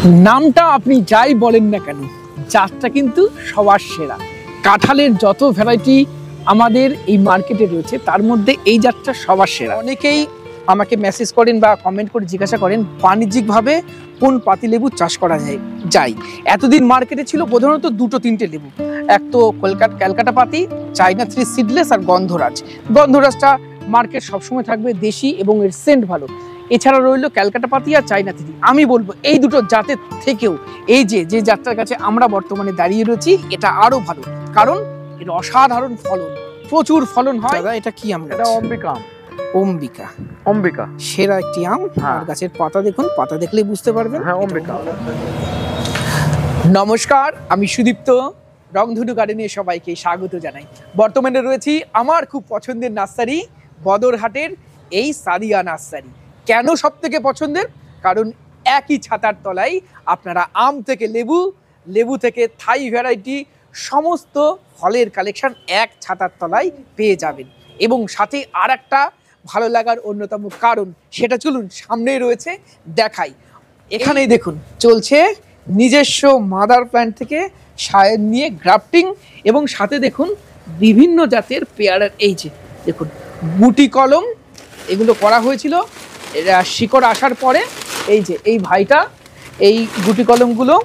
নামটা আপনি যাই বলেন না কেন, জাতটা কিন্তু সবার সেরা। কাঁঠালের যত ভ্যারাইটি আমাদের এই মার্কেটে রয়েছে তার মধ্যে এই জাতটা সবার সেরা। অনেকেই আমাকে মেসেজ করেন বা কমেন্ট করে জিজ্ঞাসা করেন বাণিজ্যিকভাবে কোন পাতিলেবু চাষ করা যায়। এতদিন মার্কেটে ছিল প্রধানত দুটো তিনটে লেবু, এক তো ক্যালকাটা পাতি, চাইনা 3 সিডলেস আর গন্ধরাজ। গন্ধরাজটা মার্কেট সবসময় থাকবে, দেশি এবং এর সেন্ট ভালো। এছাড়া রইল ক্যালকাটা পাতি আর চাইনা 3। আমি বলবো এই দুটো জাতের থেকেও এই যে জাতটার কাছে আমরা বর্তমানে দাঁড়িয়ে রয়েছি এটা আরো ভালো, কারণ এর অসাধারণ ফলন, প্রচুর ফলন হয়। দাদা এটা কি আম? এটা অম্বিকা। অম্বিকা, অম্বিকা সেরা একটি আম। আর গাছের পাতা দেখুন, পাতা দেখলেই বুঝতে পারবেন। হ্যাঁ, অম্বিকা। নমস্কার, আমি সুদীপ্ত, রংধনু গার্ডেনে সবাইকে স্বাগত জানাই। বর্তমানে রয়েছি আমার খুব পছন্দের নার্সারি বদরহাটের এই সাদিয়া নার্সারি। কেন সব থেকে পছন্দের? কারণ একই ছাতার তলায় আপনারা আম থেকে লেবু, লেবু থেকে থাই ভ্যারাইটি, সমস্ত ফলের কালেকশন এক ছাতার তলায় পেয়ে যাবেন। এবং সাথে আর একটা ভালো লাগার অন্যতম কারণ, সেটা চলুন সামনেই রয়েছে দেখাই। এখানেই দেখুন চলছে নিজস্ব মাদার প্ল্যান্ট থেকে সায়ের নিয়ে গ্রাফটিং, এবং সাথে দেখুন বিভিন্ন জাতের পেয়ারার এই যে দেখুন গুটি কলম এগুলো করা হয়েছিল। এরা শিকড় আসার পরে এই যে এই ভাইটা এই গুটি কলমগুলো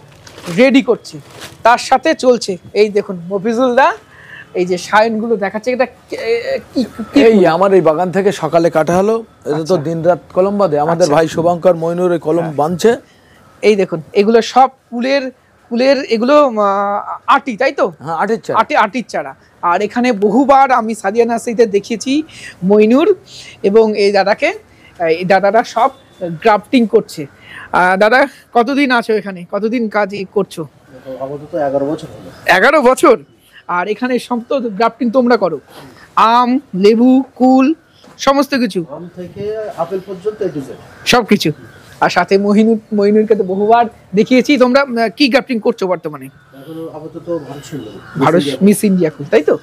রেডি করছে, তার সাথে চলছে এই দেখুন মফিজুল দা এই যে সায়নগুলো দেখাচ্ছে। এটা এই আমার এই বাগান থেকে সকালে কাটা হলো। এটা তো দিন রাত কলম বাঁধে আমাদের ভাই শুভঙ্কর মইনুর এই কলম বাঁধছে। এই দেখুন এগুলো সব কুলের এগুলো আটি, তাই তো? হ্যাঁ, আটির চারা। আটির চারা। আর এখানে বহুবার আমি সাদিয়া নার্সারিতে দেখিয়েছি মইনুর এবং এই দাদাকে, এই দাদারা সব গ্রাফটিং করছে। দাদা কতদিন আছো এখানে, কতদিন কাজ করছো? আপাতত 11 বছর হলো। 11 বছর। আর এখানে সব তো গ্রাফটিং তোমরা করো, আম, লেবু, কুল, সমস্ত কিছু, আম থেকে আপেল পর্যন্ত সব কিছু। আর সাথে মইনুরকে তো বহুবার দেখিয়েছি। তোমরা কি গ্রাফটিং করছো বর্তমানে? এখন আপাতত ভারত মিস ইন্ডিয়া কুল, তাই তো?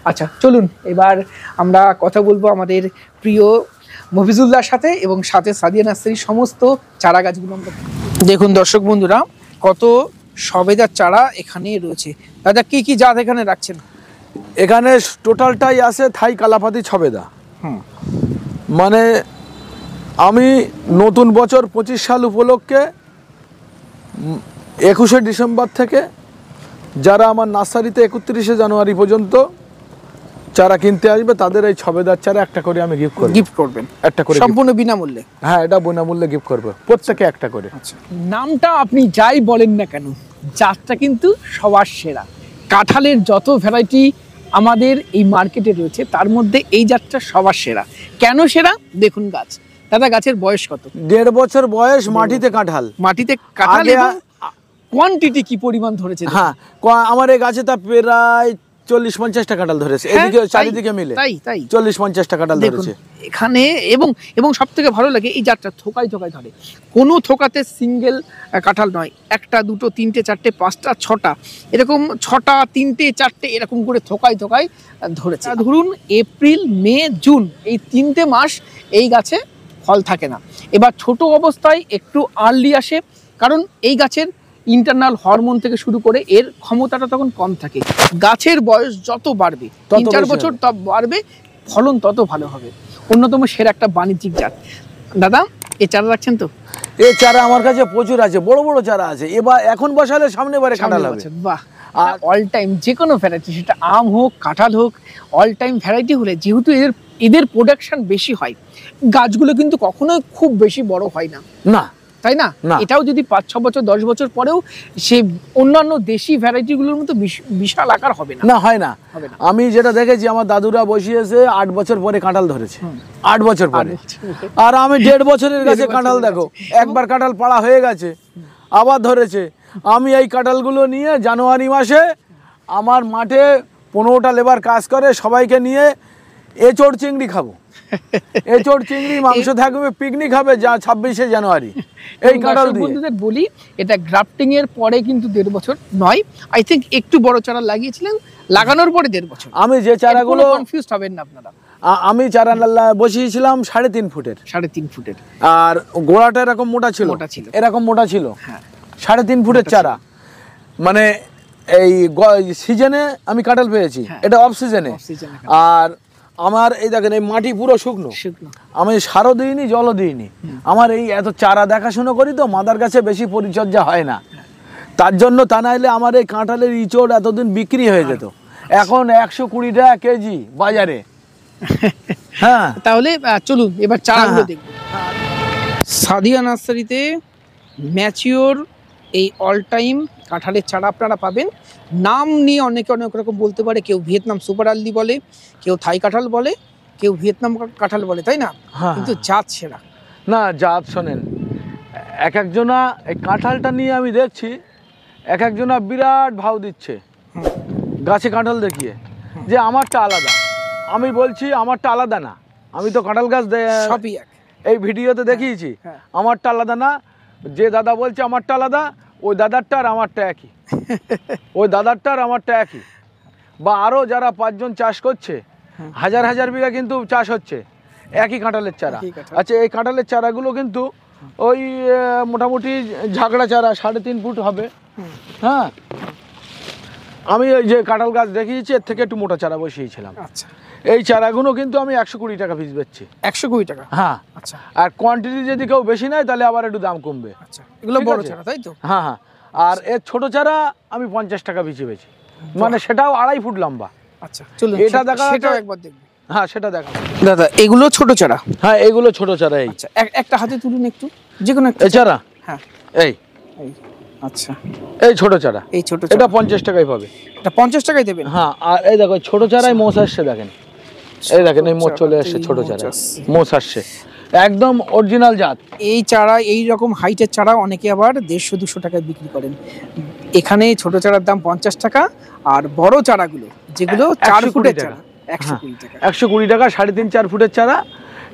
আচ্ছা চলুন এবার আমরা কথা বলবো আমাদের প্রিয় মফিজুল্লাহর সাথে, এবং সাথে সাদিয়া নার্সারির সমস্ত চারা গাছগুলো আমরা দেখুন। দর্শক বন্ধুরা কত সবেদার চারা এখানে রয়েছে। দাদা কি কি জাত এখানে রাখছেন? এখানে টোটালটাই আছে থাই কালাপাতি ছবেদা। মানে আমি নতুন বছর 25 সাল উপলক্ষে 21শে ডিসেম্বর থেকে যারা আমার নার্সারিতে 31শে জানুয়ারি পর্যন্ত চারা কিনতে আসবে তাদের এই ছবেদার চারা একটা করে আমি গিফট করবেন। একটা করে সম্পূর্ণ বিনামূল্যে? হ্যাঁ, এটা বিনামূল্যে গিফট করবে প্রত্যেকে একটা করে। আচ্ছা, নামটা আপনি যাই বলেন না কেন, জাতটা কিন্তু সবার সেরা। কাঁঠালের যত ভ্যারাইটি আমাদের এই মার্কেটে রয়েছে তার মধ্যে এই জাতটা সবার সেরা। কেন সেরা দেখুন গাছ। দাদা গাছের বয়স কত? 1.5 বছর বয়স। মাটিতে কাঁঠাল। মাটিতে কাঁঠাল। এবং কোয়ান্টিটি কি পরিমাণ ধরেছে? হ্যাঁ, আমার এই গাছে তা প্রায় 40-50টা কাঁঠাল ধরেছে। এদিকে চারিদিকে মিলে তাই 40-50টা কাঁঠাল ধরেছে এখানে। এবং সব থেকে ভালো লাগে এই জাতটা থোকায় থোকায় ধরে, কোনো থোকাতে সিঙ্গেল কাঁঠাল নয়, 1টা 2টো 3টে 4টে 5টা 6টা, এরকম 6টা 3টে 4টে এরকম করে থোকায় থোকায় ধরেছে। ধরুন এপ্রিল, মে, জুন এই 3টে মাস এই গাছে ফল থাকে না। এবার ছোট অবস্থায় একটু আর্লি আসে, কারণ এই গাছের ইন্টারনাল হরমোন থেকে শুরু করে এর ক্ষমতাটা তখন কম থাকে। গাছের বয়স যত বাড়বে, 3-4 বছর তত বাড়বে, ফলন তত ভালো হবে। অন্যতম সেরা একটা বাণিজ্যিক জাত। দাদা এই চারা রাখছেন তো? এই চারা আমার কাছে প্রচুর আছে, বড় বড় চারা আছে। এবার এখন বসালে সামনে বারে কাঁঠাল হবে। বাহ! আর অল টাইম যে কোনো ভ্যারাইটি, সেটা আম হোক কাঁঠাল হোক, অল টাইম ভ্যারাইটি হলে যেহেতু এদের প্রোডাকশন বেশি হয়, গাছগুলো কিন্তু কখনোই খুব বেশি বড় হয় না, তাই না? এটাও যদি 5-6 বছর 10 বছর পরেও সে অন্যান্য দেশি ভ্যারাইটিগুলোর মতো বিশাল আকার হবে না, হয় না। আমি যেটা দেখেছি আমার দাদুরা বসিয়েছে 8 বছর পরে কাঁঠাল ধরেছে, 8 বছর পরে। আর আমি 1.5 বছরের গাছে কাঁঠাল দেখো, একবার কাঁঠাল পাড়া হয়ে গেছে আবার ধরেছে। আমি এই কাঁঠালগুলো নিয়ে জানুয়ারি মাসে আমার মাঠে 15টা লেবার কাজ করে, সবাইকে নিয়ে এঁচড় চিংড়ি খাবো। এঁচড় চিংড়ি মাংস থাকবে, পিকনিক হবে 26শে জানুয়ারি। এই কাঁঠাল বন্ধুদের বলি, এটা গ্রাফটিং এর পরে কিন্তু 1.5 বছর নয়, আই থিঙ্ক একটু বড় চারা লাগিয়েছিলেন, লাগানোর পরে 1.5 বছর। আমি যে চারাগুলো, কনফিউজড হবেন না আপনারা, আমি চারা বসিয়েছিলাম 3.5 ফুটের। 3.5 ফুটের। আর গোড়াটা এরকম মোটা ছিল, এরকম মোটা ছিল। হ্যাঁ, 3.5 ফুটের চারা, মানে এই সিজনে আমি কাঁঠাল পেয়েছি, এটা অফ সিজনে। আর আমার এই দেখেন এই মাটি পুরো শুকনো, আমি সারও দিইনি জলও দিইনি। আমার এই এত চারা দেখাশুনো করি তো, মাদার গাছে বেশি পরিচর্যা হয় না, তার জন্য। তা নাহলে আমার এই কাঁঠালের ইঁচড় এতদিন বিক্রি হয়ে যেত, এখন 120 টাকা কেজি বাজারে। হ্যাঁ, তাহলে চলুন এবার চারাগুলো দেখব। সাদিয়া নার্সারিতে ম্যাচিওর এই অল টাইম কাঁঠালের চারা আপনারা পাবেন। নাম নিয়ে অনেকে অনেক রকম বলতে পারে, কেউ ভিয়েতনাম সুপার আর্লি বলে, কেউ থাই কাঁঠাল বলে, কেউ ভিয়েতনাম কাঁঠাল বলে, তাই না? কিন্তু জাত সেরা না, জাত শোনেন, এক একজনা এই কাঁঠালটা নিয়ে আমি দেখছি এক একজনা বিরাট ভাও দিচ্ছে গাছে কাঁঠাল দেখিয়ে, যে আমারটা আলাদা। আমি বলছি আমারটা আলাদা না, আমি তো কাঁঠাল গাছ সবই এক, এই ভিডিওতে দেখিয়েছি। আমারটা আলাদা না, যে দাদা বলছে আমারটা আলাদা, ওই দাদারটা আর আমারটা একই, ওই দাদারটা আর আমারটা একই। বা আরও যারা 5 জন চাষ করছে, হাজার হাজার বিঘা কিন্তু চাষ হচ্ছে একই কাঁঠালের চারা। আচ্ছা, এই কাঁঠালের চারাগুলো কিন্তু ওই মোটামুটি ঝাঁকড়া চারা 3.5 ফুট হবে। হ্যাঁ, আমি ওই যে কাঁঠাল গাছ দেখিয়েছি এর থেকে একটু মোটা চারা বসিয়েছিলাম। আচ্ছা, এই চারাগুলো কিন্তু আমি 120 টাকা পিস বেচছি। 120 টাকা? হ্যাঁ। আচ্ছা, আর কোয়ান্টিটি যদি কেউ বেশি নেয় তাহলে আবার একটু দাম কমবে। আচ্ছা, এগুলো বড় চারা তাই তো? হ্যাঁ হ্যাঁ। আর এর ছোট চারা আমি 50 টাকা পিস বেচি, মানে সেটাও 2.5 ফুট লম্বা। আচ্ছা, চলুন এটা দেখা, সেটাও একবার দেখব। হ্যাঁ, সেটা দেখা। দাদা, এগুলো ছোট চারা? হ্যাঁ, এগুলো ছোট চারা। এই আচ্ছা, একটা হাতে তুলুন একটু, যে কোনো একটা চারা। হ্যাঁ, এই আচ্ছা, এই ছোট চারা, এই ছোট, এটা 50 টাকায় পাবে। এটা 50 টাকায় দেবেন? হ্যাঁ। আর এই দেখো ছোট চারায় মোষ আসছে, দেখেন এই দেখেন, এই মোষ চলে আসছে, ছোট চারা মোষ আসছে, একদম অরিজিনাল জাত। এই চারা, এই রকম হাইটের চারা অনেকে আবার 150-200 টাকায় বিক্রি করেন। এখানে ছোট চারার দাম 50 টাকা, আর বড় চারাগুলো যেগুলো 4 ফুটের চারা 120 টাকা। 120 টাকা 3.5-4 ফুটের চারা।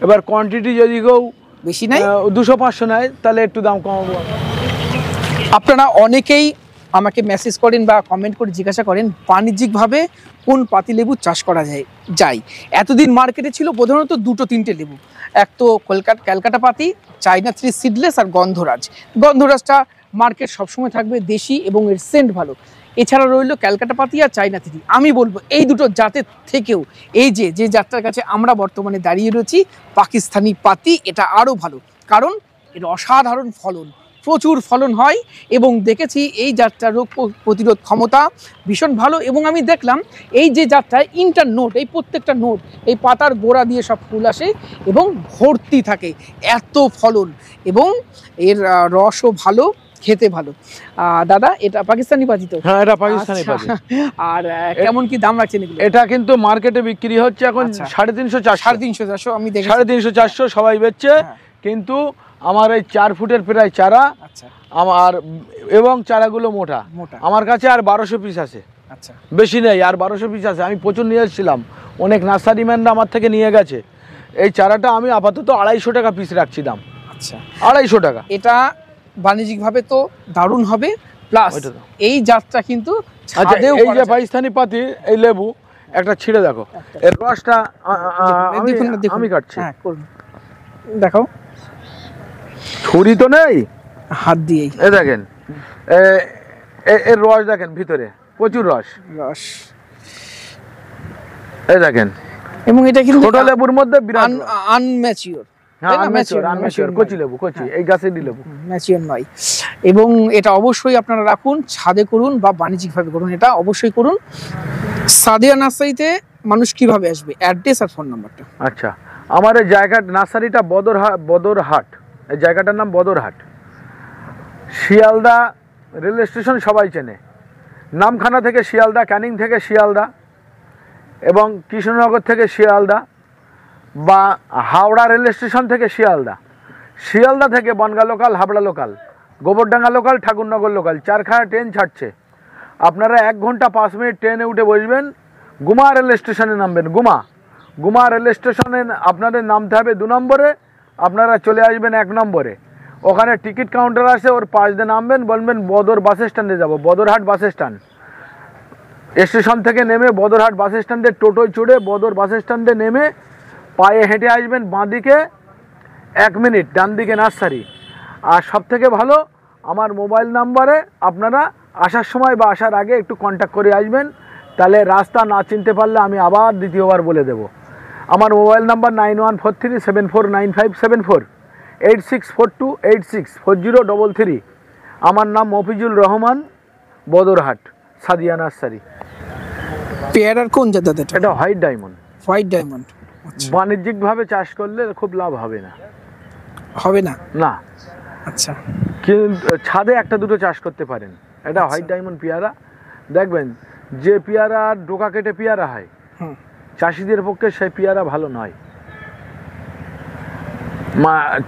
এবার কোয়ান্টিটি যদি কেউ বেশি নাই, 200-500 নেয় তাহলে একটু দাম কমাবো। আপনারা অনেকেই আমাকে মেসেজ করেন বা কমেন্ট করে জিজ্ঞাসা করেন বাণিজ্যিকভাবে কোন পাতিলেবু চাষ করা যায়। এতদিন মার্কেটে ছিল প্রধানত 2-3টে লেবু, এক তো ক্যালকাটা পাতি, চাইনা 3 সিডলেস আর গন্ধরাজ। গন্ধরাজটা মার্কেট সবসময় থাকবে, দেশি এবং এর সেন্ট ভালো। এছাড়া রইল ক্যালকাটা পাতি আর চাইনা 3। আমি বলবো এই দুটো জাতের থেকেও এই যে জাতটার কাছে আমরা বর্তমানে দাঁড়িয়ে রয়েছি, পাকিস্তানি পাতি, এটা আরও ভালো, কারণ এর অসাধারণ ফলন, প্রচুর ফলন হয়। এবং দেখেছি এই জাতটা রোগ প্রতিরোধ ক্ষমতা ভীষণ ভালো। এবং আমি দেখলাম এই যে জাতটায় ইন্টার নোট, এই প্রত্যেকটা নোট এই পাতার গোড়া দিয়ে সব ফুল আসে এবং ভর্তি থাকে, এত ফলন, এবং এর রসও ভালো, খেতে ভালো। দাদা, এটা পাকিস্তানি পাতি তো? হ্যাঁ, এটা পাকিস্তানি পাতি। আর কেমন কি দাম রাখছেন এগুলো? এটা কিন্তু মার্কেটে বিক্রি হচ্ছে এখন 350-400। আমি দেখি 350-400 সবাই বেচছে। কিন্তু আমার এই 4 ফুটের প্রায় চারা, আমার এবং চারাগুলো মোটা। আমার কাছে আর 1200 পিস আছে। আচ্ছা, বেশি নেই, আর 1200 পিস আছে। আমি প্রচুর নিয়ে এসেছিলাম, অনেক নার্সারি ম্যানরা আমার থেকে নিয়ে গেছে। এই চারাটা আমি আপাতত 250 টাকা পিস রাখছি দাম। আচ্ছা, 250 টাকা। এটা বাণিজ্যিকভাবে তো দারুণ হবে, প্লাস এই জাতটা কিন্তু ছাদেও। এই যে পাকিস্তানি পাতি, এই লেবু একটা ছিঁড়ে দেখো, এর রসটা আমি কাটছি। হ্যাঁ, করুন, দেখাও। ছুরি তো নেই, হাত দিয়েই। এই দেখেন, এর রস দেখেন, ভিতরে প্রচুর রস। এই দেখেন, এবং এটা কিন্তু ছোট লেবুর মধ্যে বিরাট আনম্যাচিওর। কচি লেবু, কচি, এই গাছেরই লেবু, ম্যাচিওর নয়। এবং এটা অবশ্যই আপনারা রাখুন, ছাদে করুন বা বাণিজ্যিকভাবে করুন, এটা অবশ্যই করুন। সাদিয়া নার্সারিতে মানুষ কিভাবে আসবে, অ্যাড্রেস আর ফোন নাম্বারটা? আচ্ছা, আমার এই জায়গার নার্সারিটা বদরহাট, এই জায়গাটার নাম বদরহাট। শিয়ালদা রেল স্টেশন সবাই চেনে, নামখানা থেকে শিয়ালদা, ক্যানিং থেকে শিয়ালদা, এবং কৃষ্ণনগর থেকে শিয়ালদা, বা হাওড়া রেল স্টেশন থেকে শিয়ালদা, শিয়ালদা থেকে Bongaon local, Habra local, Gobardanga local, Thakurnagar local, 4খানা ট্রেন ছাড়ছে। আপনারা 1 ঘন্টা 5 মিনিট ট্রেনে উঠে বসবেন, গুমা রেল স্টেশনে নামবেন। গুমা রেল স্টেশনে আপনাদের নামতে হবে 2 নম্বরে, আপনারা চলে আসবেন 1 নম্বরে। ওখানে টিকিট কাউন্টার আছে, ওর পাশ দিয়ে নামবেন, বলবেন বদর বাস স্ট্যান্ডে যাব, বদরহাট বাস স্ট্যান্ড। স্টেশন থেকে নেমে বদরহাট বাস স্ট্যান্ডে টোটোয় চড়ে বদর বাস স্ট্যান্ডে নেমে পায়ে হেঁটে আসবেন বাঁ দিকে 1 মিনিট, ডান দিকে নার্সারি। আর সব থেকে ভালো, আমার মোবাইল নাম্বারে আপনারা আসার সময় বা আসার আগে একটু কন্ট্যাক্ট করে আসবেন, তাহলে রাস্তা না চিনতে পারলে আমি আবার দ্বিতীয়বার বলে দেব। আমার মোবাইল নাম্বার 9143749574, 8642864033। আমার নাম মফিজুল রহমান, বদরহাট, সাদিয়া নার্সারি। পেয়ারার কোন জাত দাদা এটা? এটা হোয়াইট ডায়মন্ড। White diamond. বাণিজ্যিকভাবে চাষ করলে খুব লাভ হবে না। হবে না? না। আচ্ছা। কিন্তু ছাদে একটা দুটো চাষ করতে পারেন। এটা হোয়াইট ডায়মন্ড পেয়ারা। দেখবেন যে পেয়ারা ডোকা কেটে পেয়ারা হয়, চাষিদের পক্ষে সেই পেয়ারা ভালো নয়।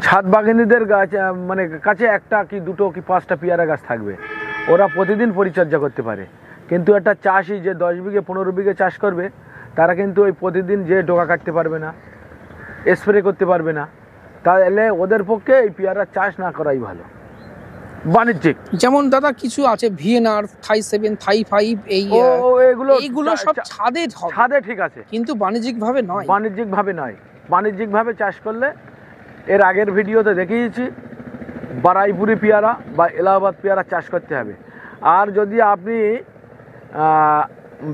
ছাদ বাগানীদের গাছ মানে কাছে একটা কি দুটো কি 5টা পেয়ারা গাছ থাকবে, ওরা প্রতিদিন পরিচর্যা করতে পারে। কিন্তু একটা চাষি যে 10 বিঘে 15 বিঘে চাষ করবে, তারা কিন্তু ওই প্রতিদিন যে ডোকা কাটতে পারবে না, স্প্রে করতে পারবে না। তাহলে ওদের পক্ষে এই পেয়ারা চাষ না করাই ভালো, বাণিজ্যিক। যেমন দাদা কিছু আছে ভিএনআর, থাই 7, থাই 5, এইগুলো সব ছাদে ঠিক আছে, কিন্তু বাণিজ্যিকভাবে নয়। বাণিজ্যিকভাবে চাষ করলে এর আগের ভিডিওতে দেখিয়েছি, বারাইপুরি পেয়ারা বা এলাহাবাদ পেয়ারা চাষ করতে হবে। আর যদি আপনি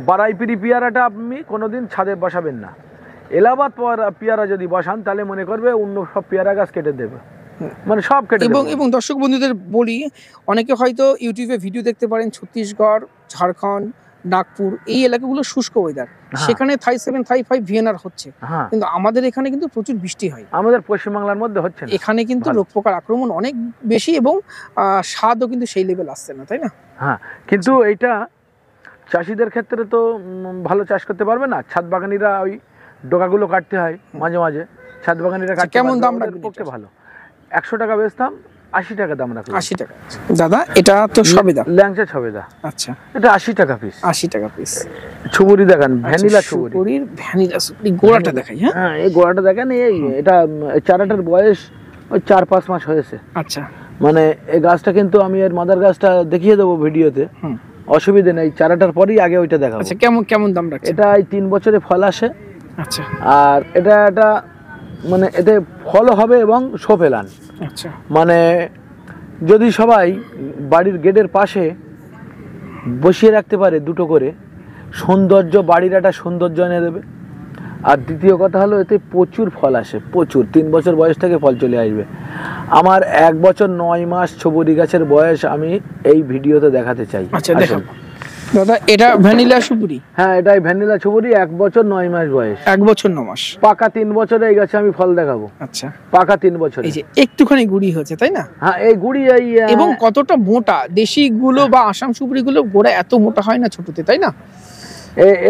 বারাইপুরি পেয়ারাটা আপনি কোনোদিন ছাদে বসাবেন না, এলাহাবাদ পেয়ারা যদি বসান তাহলে মনে করবে অন্য সব পেয়ারা গাছ কেটে দেবে, মানে সব কেটে দেবে। এবং দর্শক বন্ধুদের বলি, অনেকে হয়তো ইউটিউবে ভিডিও দেখতে পারেন ছত্তিশগড়, ঝাড়খণ্ড, নাগপুর এই এলাকাগুলো শুষ্ক ওয়েদার, সেখানে থাই 7, থাই 5 ভিএনআর হচ্ছে, কিন্তু আমাদের এখানে কিন্তু প্রচুর বৃষ্টি হয়। আমাদের পশ্চিমবাংলার মধ্যে হচ্ছে না। এখানে কিন্তু রোগ পোকার আক্রমণ অনেক বেশি এবং স্বাদও কিন্তু সেই লেভেল আসছে না, তাই না? হ্যাঁ, কিন্তু এইটা চাষিদের ক্ষেত্রে তো ভালো চাষ করতে পারবে না। ছাদ বাগানীরা ওই ডোকাগুলো কাটতে হয় মাঝে মাঝে, ছাদ বাগানীরা কাটতে। কেমন দাম রাখবেন? পক্ষে ভালো 100 টাকা বেচতাম, 80 টাকা দাম রাখলাম। 80 টাকা দাদা? এটা তো সবেদা, ল্যাংচা ছবেদা। আচ্ছা, এটা 80 টাকা পিস। 80 টাকা পিস। ছুবুরি দেখেন, ভ্যানিলা ছুবুরি, ভ্যানিলা ছুবুরি। গোড়াটা দেখাই। হ্যাঁ, এই গোড়াটা দেখেন। এটা চারাটার বয়স ওই 4-5 মাস হয়েছে। আচ্ছা, মানে এই গাছটা কিন্তু আমি এর মাদার গাছটা দেখিয়ে দেবো ভিডিওতে, অসুবিধা নেই। চারাটার পরেই আগে ওইটা দেখাবো। আচ্ছা, কেমন দাম রাখছে? এটা এই 3 বছরে ফল আসে। আচ্ছা। আর এটা মানে এতে ফল হবে এবং শো ফেলান। আচ্ছা। মানে যদি সবাই বাড়ির গেটের পাশে বসিয়ে রাখতে পারে দুটো করে, সৌন্দর্য, বাড়ির একটা সৌন্দর্য এনে দেবে। আর দ্বিতীয় কথা হলো এতে প্রচুর ফল আসে, প্রচুর। 3 বছর বয়স থেকে ফল চলে আসবে। আমার 1 বছর 9 মাস ছবুরি গাছের বয়স আমি এই ভিডিওতে দেখাতে চাই। আচ্ছা, দেখুন দাদা, এটা ভ্যানিলা সুপুরি। হ্যাঁ, এটাই ভ্যানিলা ছবুরি। 1 বছর 9 মাস বয়স। 1 বছর 9 মাস। পাকা 3 বছরে এই গাছে আমি ফল দেখাবো। আচ্ছা, পাকা 3 বছর। এই যে একটুখানি গুড়ি হচ্ছে, তাই না? হ্যাঁ, এই গুড়ি। এবং কতটা মোটা! দেশি গুলো বা আসাম সুপুরি গুলো গোড়া এত মোটা হয় না ছোটতে, তাই না?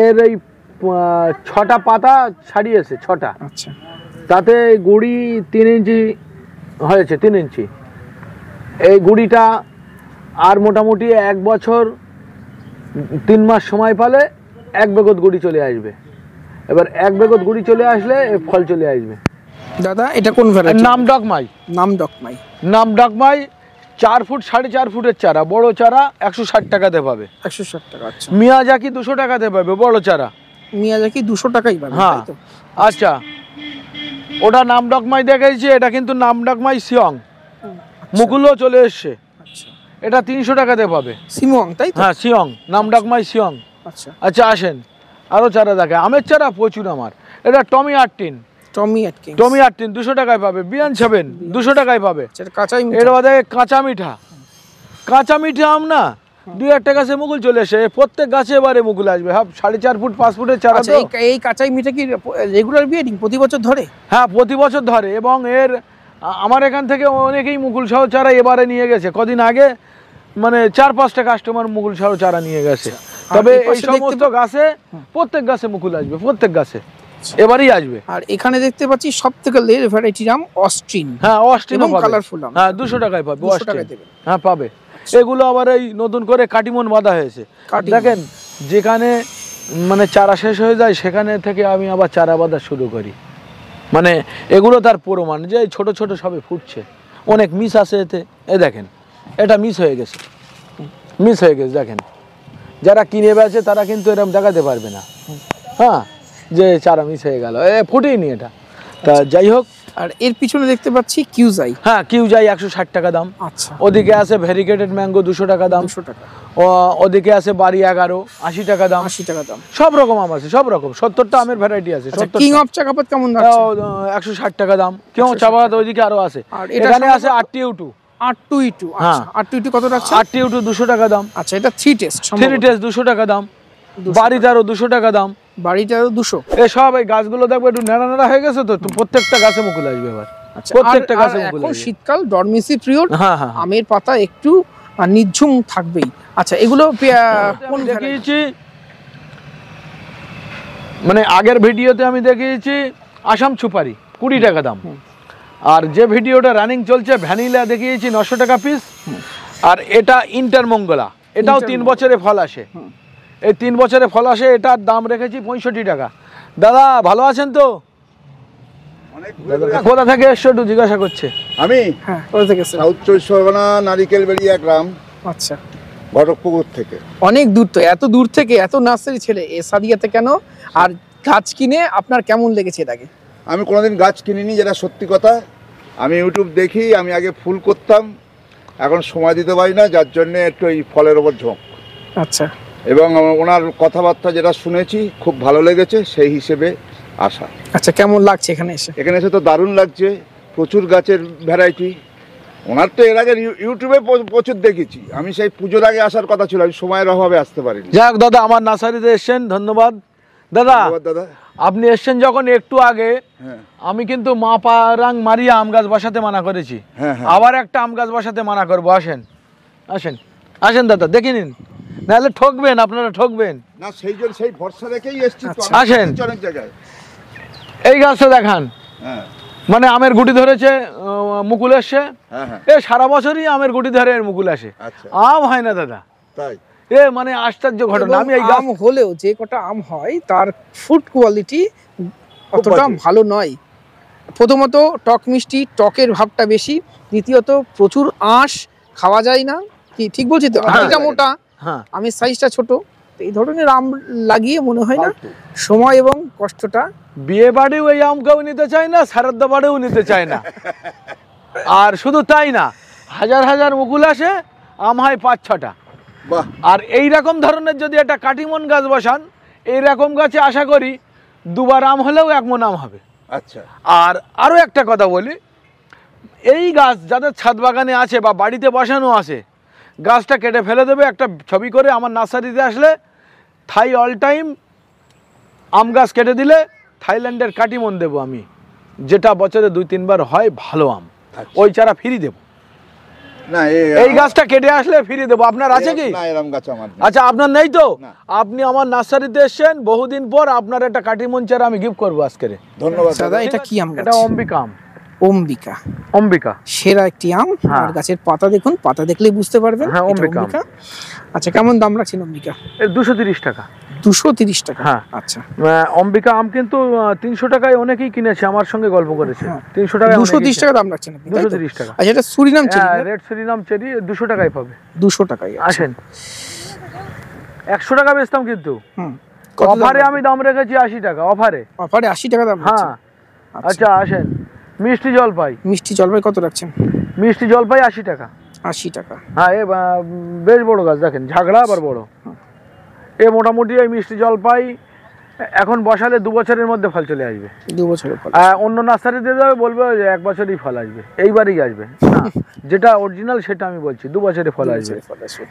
এর এই 6টা পাতা ছাড়িয়েছে, 6টা। আচ্ছা। তাতে গুড়ি 3 ইঞ্চি হয়েছে, 3 ইঞ্চি। এই গুড়িটা আর মোটামুটি 1 বছর 3 মাস সময় পেলে 1 বেগত গুড়ি চলে আসবে। এবার 1 বেগত গুড়ি চলে আসলে ফল চলে আসবে। দাদা, এটা কোন ভ্যারাইটি? নাম ডকমাই। 4 ফুট 4.5 ফুটের চারা, বড় চারা 160 টাকাতে পাবে। 160 টাকা। আচ্ছা। মিয়াজাকি 200 টাকাতে পাবে, বড় চারা। মিয়াজাকি 200 টাকাই পাবে, হ্যাঁ। আচ্ছা, ওটা নাম ডকমাই দেখাইছে, এটা কিন্তু নাম ডকমাই সিয়ং। মুকুলও চলে এসছে। এটা 300 টাকাতে পাবে। সিমং, তাই তো? হ্যাঁ, সিয়ং, নাম ডকমাই সিয়ং। আচ্ছা। আচ্ছা, আসেন আরো চারা দেখে। আমের চারা প্রচুর আমার। এটা টমি 18। টমি 18 200 টাকায় পাবে। বিয়ান 7 200 টাকায় পাবে। এটা কাঁচাই মিঠা। এর বাদে কাঁচা মিঠা আম না, 2-1 গাছে মুকুল চলে এসে, প্রত্যেক গাছে এবারে মুকুল আসবে। 4.5 ফুট 5 ফুটের চারা। আচ্ছা, এই কাঁচাই মিঠা কি রেগুলার ব্রিডিং প্রতি বছর ধরে? হ্যাঁ, প্রতি বছর ধরে। এবং আমার এখান থেকে অনেকেই মুকুল সহ চারা এবারে নিয়ে গেছে। কদিন আগে মানে 4-5টা কাস্টমার মুকুল সহ চারা নিয়ে গেছে। তবে এই সমস্ত গাছে প্রত্যেক গাছে মুকুল আসবে, প্রত্যেক গাছে এবারেই আসবে। আর এখানে দেখতে পাচ্ছি সবথেকে লেট ভ্যারাইটি নাম অস্ট্রিন। হ্যাঁ, অস্ট্রিন এবং কালারফুল আম। হ্যাঁ, 200 টাকায় পাবে। 200 টাকায় দেবে। হ্যাঁ, পাবে। এগুলো আবার এই নতুন করে কাটিমন বাঁধা হয়েছে। দেখেন, যেখানে মানে চারা শেষ হয়ে যায় সেখানে থেকে আমি আবার চারা বাঁধা শুরু করি। মানে এগুলো তার প্রমাণ যে ছোট ছোট সবে ফুটছে। অনেক মিস আছে এতে। দেখেন, এটা মিস হয়ে গেছে। দেখেন, যারা কিনে বেচে তারা কিন্তু এরকম দেখাতে পারবে না, হ্যাঁ, যে চারা মিস হয়ে গেল, ফুটেই নি এটা। তা যাই হোক, আর এর পিছনে দেখতে পাচ্ছি কিউজাই। হ্যাঁ কিউজাই 160 টাকা দাম। আচ্ছা, ওদিকে আছে ভেরিকেটেড ম্যাঙ্গো 200 টাকা দাম। 200 টাকা। ওদিকে আছে বাড়ি 11 80 টাকা দাম। 80 টাকা দাম। সব রকম আম আছে, সব রকম 70টা আমের ভ্যারাইটি আছে। আচ্ছা, কিং অফ চাকাপাত কেমন দাম? 160 টাকা দাম। কিং অফ চাকাপাত ওইদিকে আরো আছে। আর এটা এখানে আছে 822। 822। আচ্ছা, 822 কত রাখছে? 822 200 টাকা দাম। আচ্ছা, এটা 3 টেস্ট। 3 টেস্ট 200 টাকা দাম। বাড়িটারও 200 টাকা দাম। বাড়িটারও 200। এই সব এই গাছগুলো দেখবে একটু নেড়া নেড়া হয়ে গেছে তো, প্রত্যেকটা গাছে মুকুল আসবে এবার। আচ্ছা, প্রত্যেকটা গাছে মুকুল এখন আসবে। শীতকাল, ডরমেসি পিরিয়ড, হ্যাঁ হ্যাঁ। আমের পাতা একটু নিঝুম থাকবেই। আচ্ছা, এগুলো কোন দেখিয়েছি, মানে আগের ভিডিওতে আমি দেখিয়েছি আসাম সুপারি 20 টাকা দাম। আর যে ভিডিওটা রানিং চলছে ভ্যানিলা দেখিয়েছি 900 টাকা পিস। আর এটা ইন্টারমঙ্গলা, এটাও 3 বছরে ফল আসে। এই 3 বছরে ফল আসে, এটার দাম রেখেছি 65 টাকা। দাদা ভালো আছেন তো? কোথা থেকে এসছো একটু জিজ্ঞাসা করছে। আমি হ্যাঁ, কোথা থেকে স্যার? সাউথ 24 নারিকেল বেরিয়া গ্রাম, আচ্ছা, ঘটকপুকুর থেকে। অনেক দূর তো, এত দূর থেকে এত নার্সারি ছেলে এ সাদিয়াতে কেন? আর গাছ কিনে আপনার কেমন লেগেছে এর আগে? আমি কোনোদিন গাছ কিনিনি, যেটা সত্যি কথা। আমি ইউটিউব দেখি, আমি আগে ফুল করতাম, এখন সময় দিতে পারি না, যার জন্য একটু এই ফলের ওপর ঝোঁক। আচ্ছা, এবং ওনার কথাবার্তা যেটা শুনেছি খুব ভালো লেগেছে, সেই হিসেবে আসা। আচ্ছা, কেমন লাগছে এখানে এসে? এখানে এসে তো দারুণ লাগছে, প্রচুর গাছের ভ্যারাইটি। ওনার তো এর আগে ইউটিউবে প্রচুর দেখেছি, আমি সেই পুজোর আগে আসার কথা ছিল, আমি সময়ের অভাবে আসতে পারিনি। যাক দাদা, আমার নার্সারিতে এসছেন, ধন্যবাদ দাদা। ধন্যবাদ দাদা। আপনি এসছেন যখন একটু আগে, হ্যাঁ আমি কিন্তু মা পারাং মারিয়া আম গাছ বসাতে মানা করেছি। হ্যাঁ হ্যাঁ। আবার একটা আম গাছ বসাতে মানা করবো। আসেন আসেন আসেন দাদা, দেখে নিন, নাহলে ঠকবেন, আপনারা ঠকবেন। না, সেই ভরসা রেখেই এসছি তো। আচ্ছা, আসেন। অনেক জায়গায়। এই গাছটা দেখান, হ্যাঁ মানে আমের গুটি ধরেছে, মুকুল এসছে। হ্যাঁ হ্যাঁ। এ সারা বছরই আমের গুটি ধরে এর মুকুল আসে, আচ্ছা, আম হয় না দাদা। তাই? এ মানে আশ্চর্য ঘটনা। আমি এই গাছ আম হলেও যে কটা আম হয় তার ফুড কোয়ালিটি অতটা বাজে। ভালো নয়। প্রথমত টক মিষ্টি, টকের ভাবটা বেশি। দ্বিতীয়ত প্রচুর আঁশ, খাওয়া যায় না। কি ঠিক বলছি তো? হ্যাঁ, এটা মোটা, হ্যাঁ আমের সাইজটা ছোট। তো এই ধরনের আম লাগিয়ে মনে হয় না সময় এবং কষ্টটা। বিয়ে বাড়িও এই আম কেউ নিতে চায় না, শ্রাদ্ধ বাড়িও নিতে চায় না। আর শুধু তাই না, হাজার হাজার মুকুল আসে, আম হয় 5-6টা। বাহ। আর এই রকম ধরনের যদি একটা কাটিমন গাছ বসান, এই রকম গাছে আশা করি 2বার আম হলেও 1 মণ আম হবে। আচ্ছা। আর আরও একটা কথা বলি, এই গাছ যাদের ছাদ বাগানে আছে বা বাড়িতে বসানো আছে, গাছটা কেটে ফেলে দেবে। একটা ছবি করে আমার নার্সারিতে আসলে থাই অল টাইম আম গাছ কেটে দিলে থাইল্যান্ডের কাটিমন দেবো আমি, যেটা বছরে 2-3 বার হয় ভালো আম। আচ্ছা। ওই চারা ফ্রি দেবো। না, এই গাছটা কেটে আসলে ফ্রি দেবো। আপনার আছে কি? না, এরকম গাছ আমার নেই। আচ্ছা, আপনার নেই তো? না। আপনি আমার নার্সারিতে এসেছেন, বহুদিন পর আপনার একটা কাটিমন চারা আমি গিফট করবো আজকে। ধন্যবাদ দাদা, দাদা। এটা কি আম গাছ? এটা অম্বিকা আম। অম্বিকা, অম্বিকা সেরা একটি আম। হ্যাঁ। আর গাছের পাতা দেখুন, পাতা দেখলেই বুঝতে পারবেন হ্যাঁ, এটা অম্বিকা আম। অম্বিকা। আচ্ছা, কেমন দাম রাখছেন অম্বিকা? এর 230 টাকা। 230 টাকা। হ্যাঁ। আচ্ছা, অম্বিকা আম কিন্তু 300 টাকায় অনেকেই কিনেছে, আমার সঙ্গে গল্প করেছে। হ্যাঁ। 300 টাকায় 230 টাকা দাম রাখছেন আপনি, তাই তো? 230 টাকা। আচ্ছা, এটা সুরিনাম চেরি না? রেড সুরিনাম চেরি 200 টাকায় পাবে। 200 টাকায়। আসেন, 100 টাকা বেচতাম কিন্তু হুম, অফারে আমি দাম রেখেছি 80 টাকা। অফারে? অফারে 80 টাকা দাম হ্যাঁ। রাখছেন। আচ্ছা, আসেন। মিষ্টি জলপাই, মিষ্টি জলপাই কত রাখছেন? মিষ্টি জলপাই 80 টাকা। 80 টাকা। হ্যাঁ, এ বেশ বড় গাছ, দেখেন ঝাগড়া আবার বড়। এ মোটামুটি এই মিষ্টি জলপাই এখন বসালে 2 বছরের মধ্যে ফল চলে আসবে। 2 বছরের ফল। অন্য নার্সারিতে যাবে বলবে যে 1 বছরই ফল আসবে, এইবারই আসবে না। যেটা অরিজিনাল সেটা আমি বলছি 2 বছরে ফল আসবে।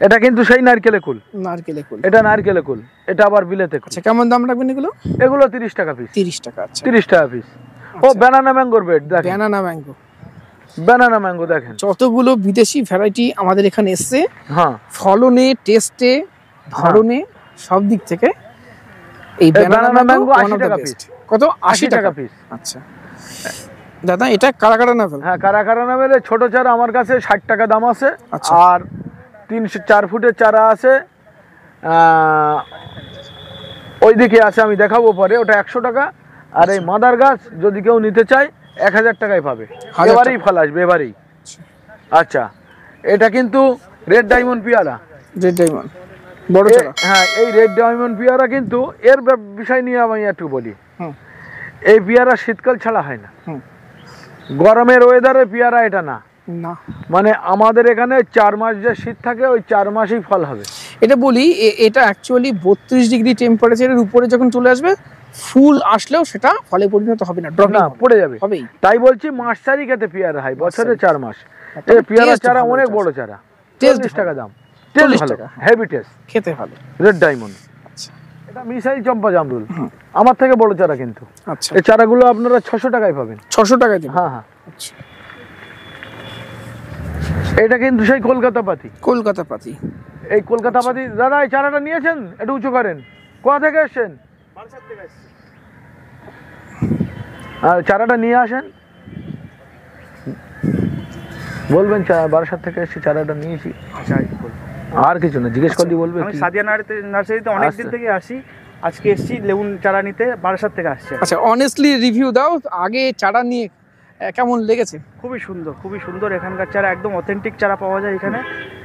এটা কিন্তু সেই নারকেলে কুল, নারকেলে কুল। এটা নারকেলে কুল, এটা আবার বিলেতে কুল। আচ্ছা, কেমন দাম রাখবেন এগুলো? এগুলো 30 টাকা পিস। 30 টাকা। আচ্ছা, 30 টাকা পিস। ও ব্যানানা ম্যাঙ্গোর বেড দেখেন, ব্যানানা ম্যাঙ্গো। ব্যানানা ম্যাঙ্গো দেখেন। যতগুলো বিদেশি ভ্যারাইটি আমাদের এখানে এসছে, হ্যাঁ, ফলনে, টেস্টে, ধরনে, সব দিক থেকে এই banana ব্যানানা mango ম্যাঙ্গো 80 টাকা পিস। কত? 80 টাকা পিস। আচ্ছা দাদা, এটা কারা কারা নাভেল? হ্যাঁ, কারা নামের ছোট চারা আমার কাছে 60 টাকা দাম আছে। আচ্ছা। আর 3-4 ফুটের চারা আছে, ওইদিকে আছে, আমি দেখাবো পরে, ওটা 100 টাকা। আর এই মাদার গাছ যদি কেউ নিতে চায় 1000 টাকায় পাবে। 1000 এবারেই ফল আসবে, এবারেই। আচ্ছা, এটা কিন্তু রেড ডায়মন্ড পেয়ারা। রেড ডায়মন্ড বড় চারা। হ্যাঁ, এই রেড ডায়মন্ড পেয়ারা কিন্তু এর বিষয় নিয়ে আমি একটু বলি। হুম। এই পেয়ারা শীতকাল ছাড়া হয় না। হুম। গরমের ওয়েদারে পেয়ারা এটা না, না মানে আমাদের এখানে 4 মাস যে শীত থাকে ওই 4 মাসেই ফল হবে। এটা বলি এটা অ্যাকচুয়ালি 32 ডিগ্রি টেম্পারেচারের উপরে যখন চলে আসবে ফুল আসলেও সেটা ফলে পরিণত হবে না, ড্রপ না পড়ে যাবে। হবেই। তাই বলছি মাস চারিকাতে পেয়ারা হয়, বছরে 4 মাস। এই পেয়ারা taste চারা ভালো অনেক এটা। বড় চারা, Taste 40 টাকা দাম, 40 টেস্ট ভালো, টাকা। হেভি টেস্ট, খেতে ভালো। Red diamond. আচ্ছা এটা মিসাইল চম্পা জামরুল, আমার থেকে বড় চারা কিন্তু। আচ্ছা এই চারাগুলো আপনারা 600 টাকায় পাবেন। 600 টাকায় দেবেন? হ্যাঁ হ্যাঁ। আচ্ছা এটা কিন্তু সেই কলকাতা পাতি, কলকাতা পাতি। এই কলকাতা পাতি। দাদা এই চারাটা নিয়েছেন, একটু উঁচু করেন। কোথা থেকে এসছেন? চারাটা নিয়ে আসেন, বলবেন বারাসাত থেকে এসেছি, চারাটা নিয়েছি। আর কিছু না, জিজ্ঞেস করলি বলবে। আমি সাদিয়া নার্সারিতে অনেক দিন থেকে আসি, আজকে এসেছি লেবুন চারা নিতে, বারাসাত থেকে আসছে। আচ্ছা অনেস্টলি রিভিউ দাও, আগে চারা নিয়ে কেমন লেগেছে? খুবই সুন্দর, খুবই সুন্দর। এখানকার চারা একদম অথেন্টিক চারা পাওয়া যায় এখানে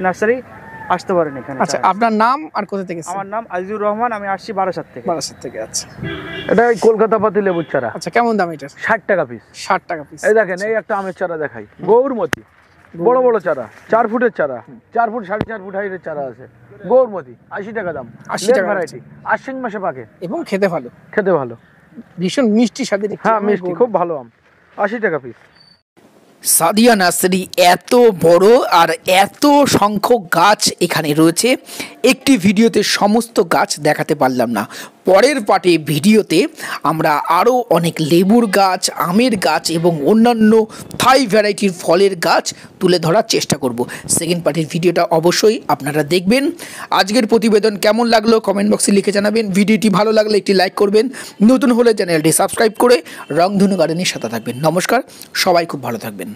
নার্সারি, আসতে পারেন এখানে। আচ্ছা আপনার নাম আর কোথা থেকে? আমার নাম আজিজুর রহমান, আমি আসছি বারাসাত থেকে। বারাসাত থেকে। আচ্ছা এটা এই কলকাতা পাতি লেবুর চারা। আচ্ছা কেমন দাম এটা? 60 টাকা পিস। 60 টাকা পিস। এই দেখেন, এই একটা আমের চারা দেখাই, গৌরমতি, বড় বড় চারা, 4 ফুটের চারা, 4 ফুট 4.5 ফুট হাইটের চারা আছে, গৌরমতি, 80 টাকা দাম। 80 টাকা ভ্যারাইটি, আশ্বিন মাসে পাকে এবং খেতে ভালো, খেতে ভালো, ভীষণ মিষ্টি স্বাদের। হ্যাঁ মিষ্টি, খুব ভালো আম, 80 টাকা পিস। সাদিয়া নার্সারি এত বড় আর এত সংখ্যক গাছ এখানে রয়েছে, একটি ভিডিওতে সমস্ত গাছ দেখাতে পারলাম না। পরের পার্টে ভিডিওতে আমরা আরও অনেক লেবুর গাছ, আমের গাছ এবং অন্যান্য থাই ভ্যারাইটির ফলের গাছ তুলে ধরার চেষ্টা করব। সেকেন্ড পার্টের ভিডিওটা অবশ্যই আপনারা দেখবেন। আজকের প্রতিবেদন কেমন লাগলো কমেন্ট বক্সে লিখে জানাবেন। ভিডিওটি ভালো লাগলে একটি লাইক করবেন, নতুন হলে চ্যানেলটি সাবস্ক্রাইব করে রংধনু গার্ডেনের সাথে থাকবেন। নমস্কার, সবাই খুব ভালো থাকবেন।